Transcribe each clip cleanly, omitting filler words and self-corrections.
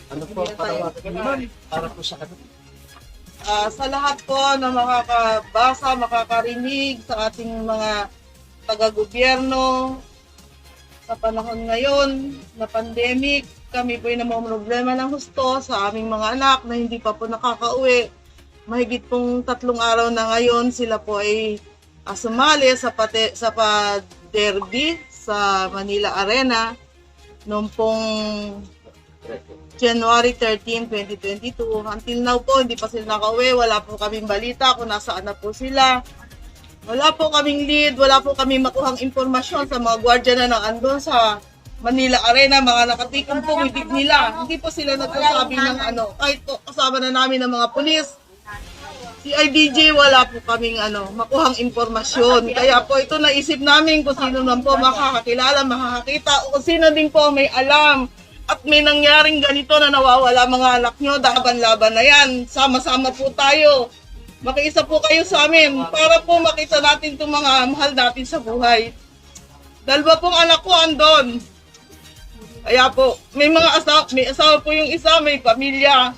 Ano po, para po sa kanila? Sa lahat po na makakabasa, makakarinig sa ating mga taga-gobyerno sa panahon ngayon na pandemic, kami po ay namumroblema ng husto sa aming mga anak na hindi pa po nakakauwi. Mahigit pong 3 araw na ngayon sila po ay sumali sa derby sa Manila Arena noong pong January 13, 2022. Until now po, hindi pa sila nakauwi. Wala po kaming balita kung nasaan na po sila. Wala po kaming lead, wala po kaming makuhang impormasyon sa mga gwardiya na nandun sa Manila Arena, mga nakatikom po bibig nila. Hindi po sila nagsasabi ng ano. Kahit po kasama na namin ng mga pulis, si IDJ, wala po kaming makuhang impormasyon. Kaya po ito naisip namin kung sino man po makakakilala, makakakita, o kung sino din po may alam. At may nangyaring ganito na nawawala mga anak nyo, laban-laban na yan. Sama-sama po tayo. Makiisa po kayo sa amin para po makita natin itong mga mahal natin sa buhay. 2 pong anak ko andon. Kaya po, may asawa po yung isa, may pamilya.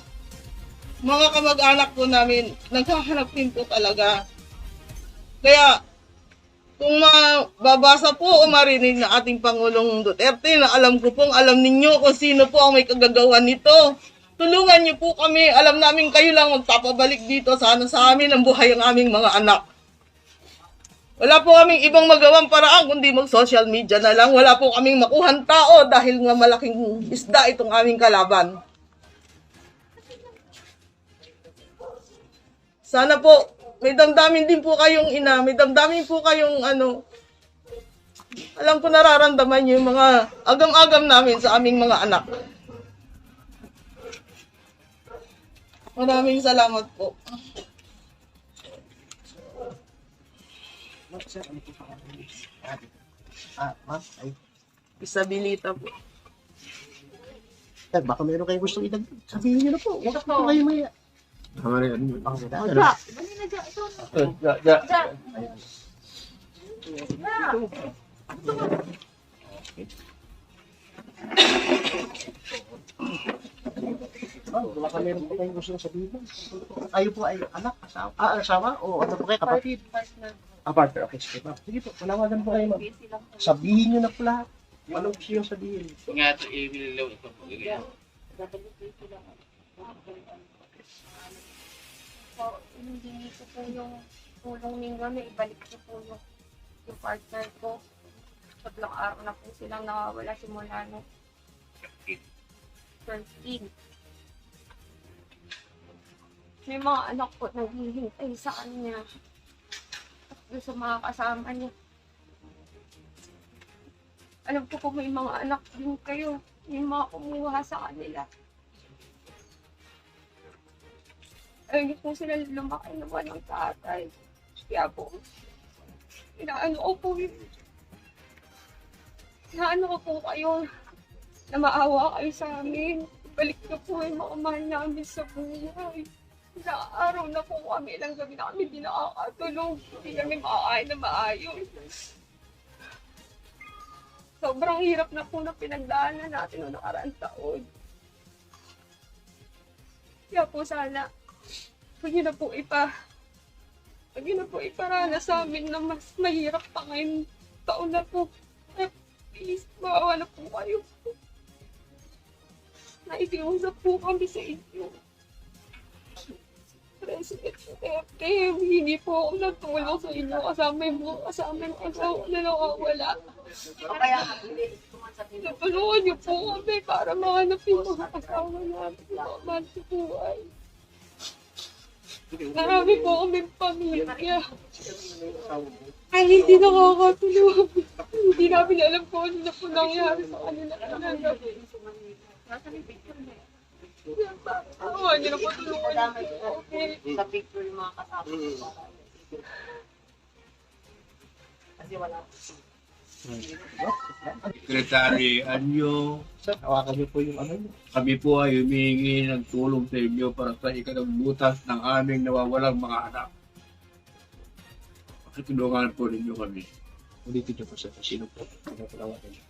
Mga kamag-anak po namin, naghahanap din po talaga. Kaya, kung mababasa po o marinig na ating Pangulong Duterte na alam ko pong alam ninyo kung sino po ang may kagagawan nito. Tulungan niyo po kami. Alam namin kayo lang magpapabalik dito. Sana sa amin ang buhay ang aming mga anak. Wala po kaming ibang magawang paraan kundi mag-social media na lang. Wala po kaming makuhang tao dahil nga malaking isda itong aming kalaban. Sana po may damdamin din po kayong ina, may damdamin po kayong alam ko nararamdaman niyo yung mga agam-agam namin sa aming mga anak. Maraming salamat po. Ma'am, ay. Isabilita po. Baka meron kayong gustong idagdag. Sabihin niyo na po. Huwag po kayo maya. Baka meron po kayong gustong sabihin. Kayo po ay anak, asawa, o ano po kayo, kapatid? Partner, okay, sige ma'am. Sige po, panawagan po kayo ma'am. Sabihin niyo na po lahat. Anong gusto yung sabihin? Nga ito, i-ilaw ito po. So, hindi ko po yung tulong ninyo na ibalik ko po yung partner ko. 3 araw na po silang nawawala simula no 13. May mga anak po naghihintay sa kanya. At sa mga kasama niya. Alam ko po may mga anak din kayo. May mga kumuha sa kanila. Ayaw po sila lumaki na walang tatay. Kaya po, inaano ko po yun. Inaano ko po kayo na maawa kayo sa amin. Balik na po yung mga mahal namin sa buhay. Ilang araw na po kami, ilang gabi na kami di nakakatulog. Hindi kami makakain na maayos. Sobrang hirap na po na pinagdaanan natin noong nakaraang taon. Kaya po sana, huwag niyo na po iparana sa amin na mas mahirap pa ngayong taon na po. please, maawa na po kayo. Naikiusap po kami sa inyo. President Duterte, hindi po ako natulong sa inyo kasama yung asawa na nakawala. Natulungan niyo po kami para mahanap yung mga asawa namin na mahal sa buhay. Marami po kami pamilya. Ay, hindi nakakatulong. Hindi namin alam kung ano na po nangyari sa kanila. Hindi na po tulungan niyo. Okay. Sa picture yung mga kasama. Kasi wala. Secretary Anyo, Sir, hawakan niyo po yung ano niyo. kami po ay humihingi ng tulong sa inyo para sa ikalagbutas ng aming nawawalang mga anak. Pakitulungan po ninyo kami. Ulitin niyo po sir, sino po? Ano po nawakan niyo?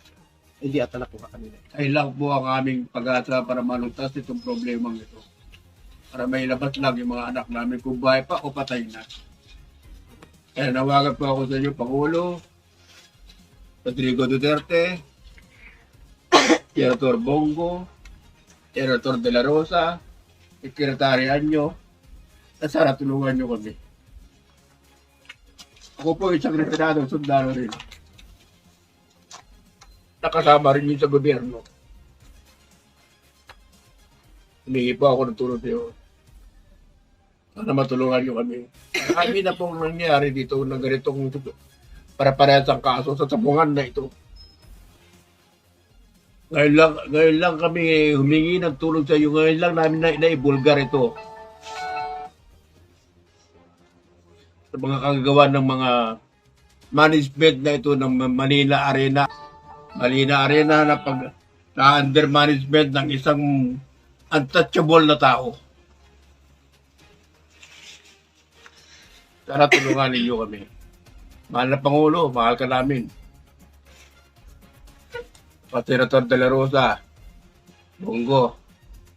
Hindi atala po kanina. Kailang po ang aming pag-asa para malutas itong problemang ito. Para may labas lang yung mga anak namin kung buhay pa o patay na. Kaya nawagan po ako sa inyo, Pangulo, Rodrigo Duterte, Senator Bongo, Senator De La Rosa, Secretary Anyo, na sana tulungan nyo kami. Ako po isang retirado, sundalo rin. Nakasama rin yun sa gobyerno. Humingi po ako ng tulong sa iyo. Sana matulungan nyo kami. Marami na pong nangyari dito na ganitong para-parehas ang kaso sa sabungan na ito. Ngayon lang kami humingi ng tulong sa iyo. Ngayon lang namin naibulgar ito. Sa mga kagagawa ng mga management na ito ng Manila Arena. Manila Arena na under management ng isang untouchable na tao. Sana tulungan ninyo kami. Mahal na Pangulo, mahal ka namin. Senator De La Rosa, Bongo,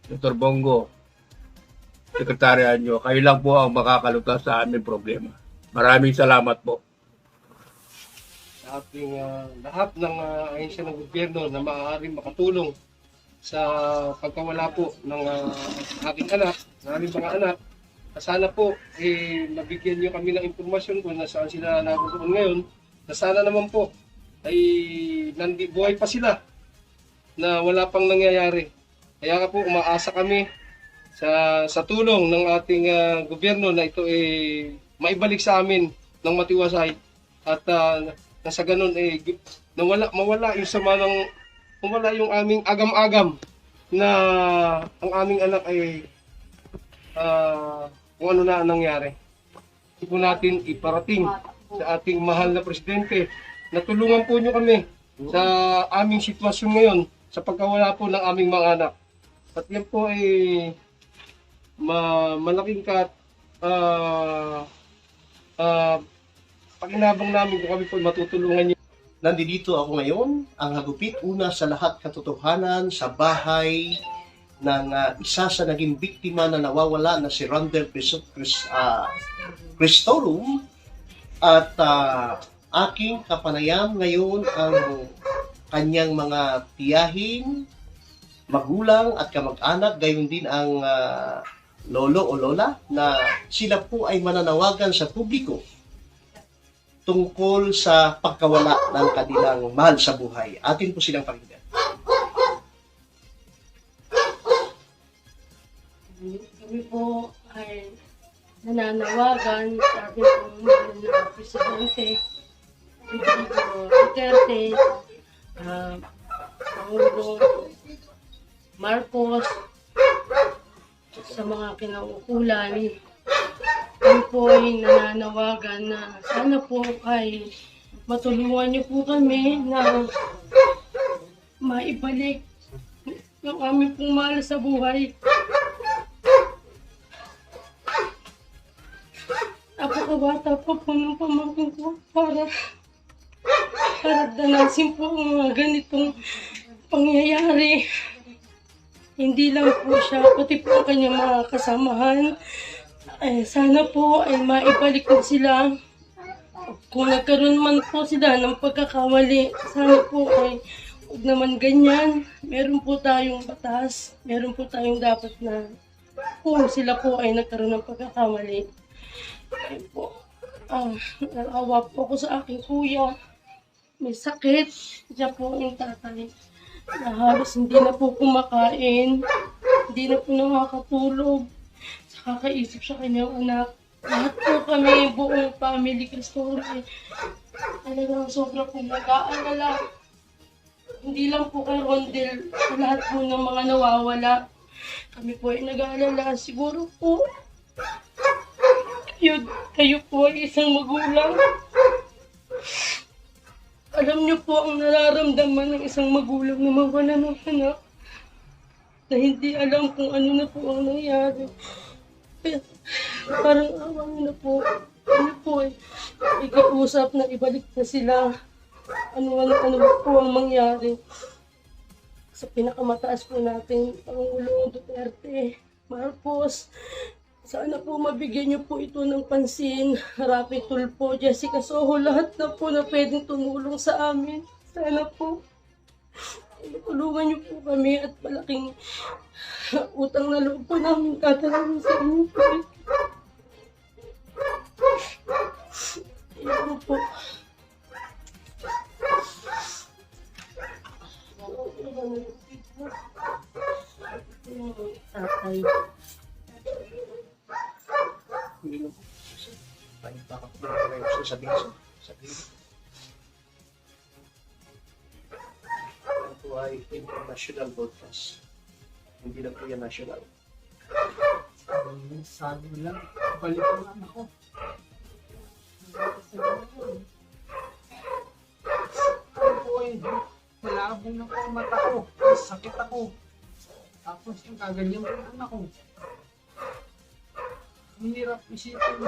Senator Bongo, Secretary Anyo, kayo lang po ang makakalutas sa aming problema. Maraming salamat po. Sa ating lahat ng ahensya ng gobyerno na maaaring makatulong sa pagkawala po ng aking anak, ng aming mga anak. Sana po nabigyan niyo kami ng impormasyon kung nasaan sila naroon ngayon. Na sana naman po ay buhay pa sila na wala pang nangyayari. Kaya nga po umaasa kami sa tulong ng ating gobyerno na ito maibalik sa amin ng matiwasay at na sa ganun mawala yung sama ng mawala yung aming agam-agam na ang aming anak ay kung ano na nangyari. Hindi po natin iparating sa ating mahal na presidente na tulungan po nyo kami sa aming sitwasyon ngayon sa pagkawala po ng aming mga anak. At yan po ay malaking pakinabang namin kung kami po matutulungan nyo. Nandito ako ngayon, ang hagupit una sa lahat katotohanan sa bahay ng isa sa naging biktima na nawawala na si Randel Cristorum at aking kapanayam ngayon ang kanyang mga tiyahin, magulang at kamag-anak, gayon din ang lolo o lola na sila po ay mananawagan sa publiko tungkol sa pagkawala ng kanilang mahal sa buhay. Atin po silang pakinggan. Kami po ay nananawagan sa ating mahal na Presidente Rodrigo Duterte, Pangulong Marcos, sa mga kinaukulan. Kami po ay nananawagan na sana po ay matulungan niyo po kami na maibalik yung aming pong mahal sa buhay. Napakabata pa po ng pamangkin ko para danasin po ang mga ganitong pangyayari. Hindi lang po siya, pati po ang kanyang mga kasamahan. Sana po ay maibalik na sila kung nagkaroon man po sila ng pagkakamali, sana po ay huwag naman ganyan. Meron po tayong batas, meron po tayong dapat na kung sila po ay nagkaroon ng pagkakamali. Ayun po, naawa po ako sa aking kuya. May sakit, siya po yung tatay. Na halos hindi na po kumakain, hindi na po nakakatulog. Sa kakaisip sa kanyang anak. Lahat po kami, buong family Cristore, talagang sobrang po nag-aalala. Hindi lang po kay Rondel, sa lahat po ng mga nawawala. Kami po ay nag-aalala. Siguro po, kayo po ay isang magulang. Alam niyo po ang nararamdaman ng isang magulang na mawala ng anak. Na hindi alam kung ano na po ang nangyari. Kaya parang awa niyo na po. Ano po ay ikausap na ibalik na sila. Ano po ang mangyari. Sa pinakamataas po natin, Pangulong Duterte, Marcos, sana po mabigyan niyo po ito ng pansin. Rapi Tulfo, Jessica Soho, lahat na po na pwedeng tumulong sa amin. Sana po tulungan niyo po kami at malaking utang na loob po namin tatanungin sa inyo po. Ayun po. Tatay. Hindi na po. Tayo pa ka po kayo sabihin. Ito po ay international broadcast. Hindi na po yan national. Sabi mo lang, balik ko ang anak ko. Ano po eh, malabo na po ang mata ko. Sakit ako. Tapos yung kaganyan ko ang anak ko. Ang hirap isipin.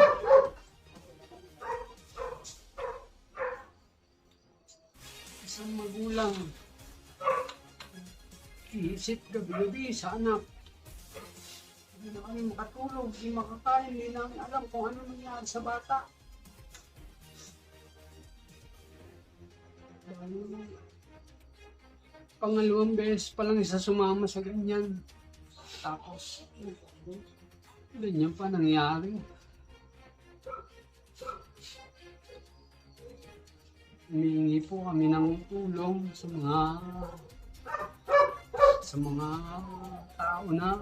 Isang magulang. Iisip gabi-gabi sa anak. Hindi na kami makatulog, hindi makakain, hindi namin alam kung ano nangyari sa bata. Pangalawang beses pa lang isa sumama sa ganyan. Tapos, ganyan pa nangyari. Humingi po kami ng tulong sa mga tao na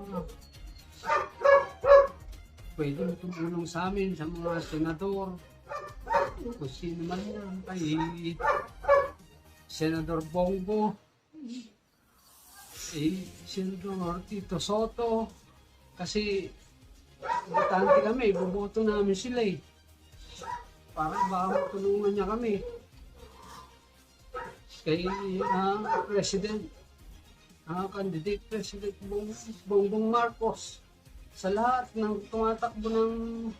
pwede tumulong sa amin, sa mga senador. Kung sino man yan, kay Senador Bongo, Senador Tito Soto, kasi butante kami, buboto namin sila eh. Para baka matulungan niya kami. Kay President, candidate President Bongbong Marcos, sa lahat ng tumatakbo ng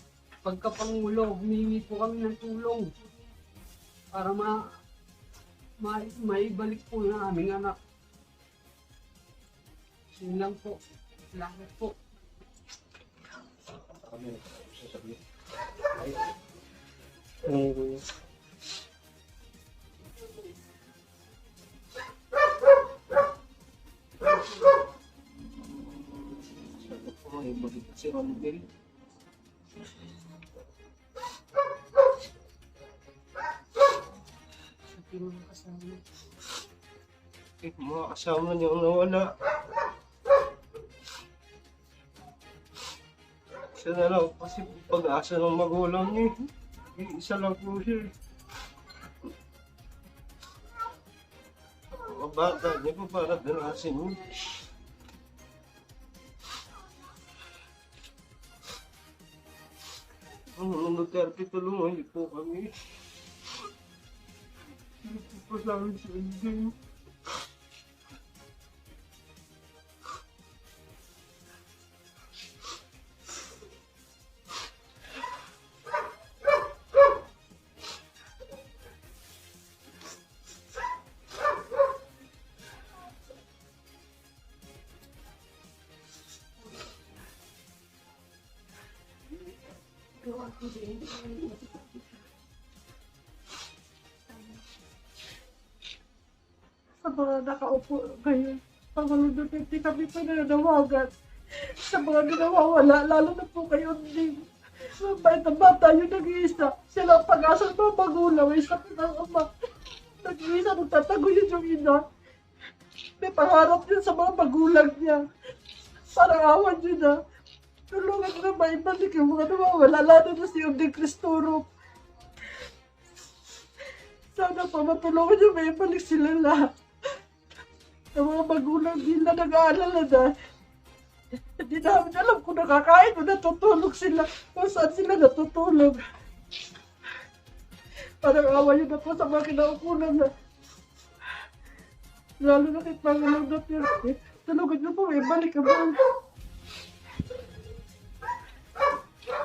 pagkapangulo, humingi po kami ng tulong para maibalik po yung aming anak. Yun lang po. Salamat po. Kami sasabihin. Si Rondel. Mga kasama niyo ang nawala. Isa na lang kasi pag-asa ng magulang niya. Isa lang po siya. Mga bata niya po para dalasin mo. Ang Duterte, tulungan niyo po kami. Hindi po sa amin sa ending. mga nakaupo ngayon. Pangulong Duterte kami pa nananawagan sa mga nawawala, lalo na po kayo din. Mabait na bata yung nag-iisa. Sila ang pag-asa ng mga magulang, may sakit ng ama. Nag-iisa, nagtataguyod yung ina. May pangarap niya sa mga magulang niya. Parang awan niyo na. Tulungan niyo na maibalik yung mga nawawala, lalo na si Oding Cristoro. Sana po matulungan niyo maibalik sila lahat. Ang mga magulang nila nag-aalala na. Hindi namin alam kung nakakain o natutulog sila. Kung saan sila natutulog. Parang awa yun na po sa mga kinaukulan na. Lalo na kay Pangulong Duterte. Tulungan niyo po, may balik ka ba?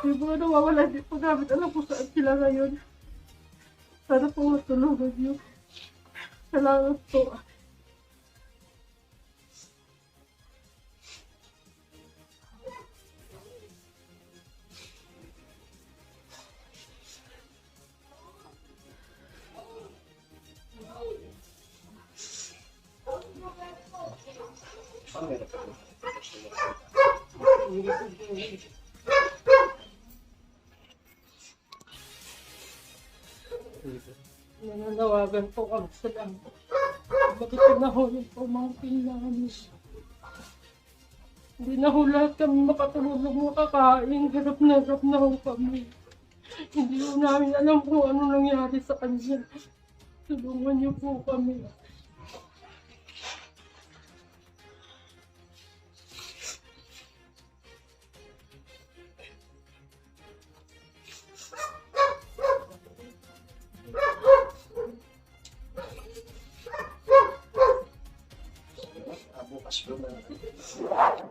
Yung mga nawawala, hindi po namin alam kung saan sila ngayon. Sana po matulungan niyo. Salamat po. Nananawagan po kami sa langit. Bakit pinahulog po mga namin? Hindi na ho lahat kami makatulog makakain. Hirap na ho kami. Hindi ho namin alam kung ano nangyari sa kanya. Tulungan niyo po kami. Bukas po na.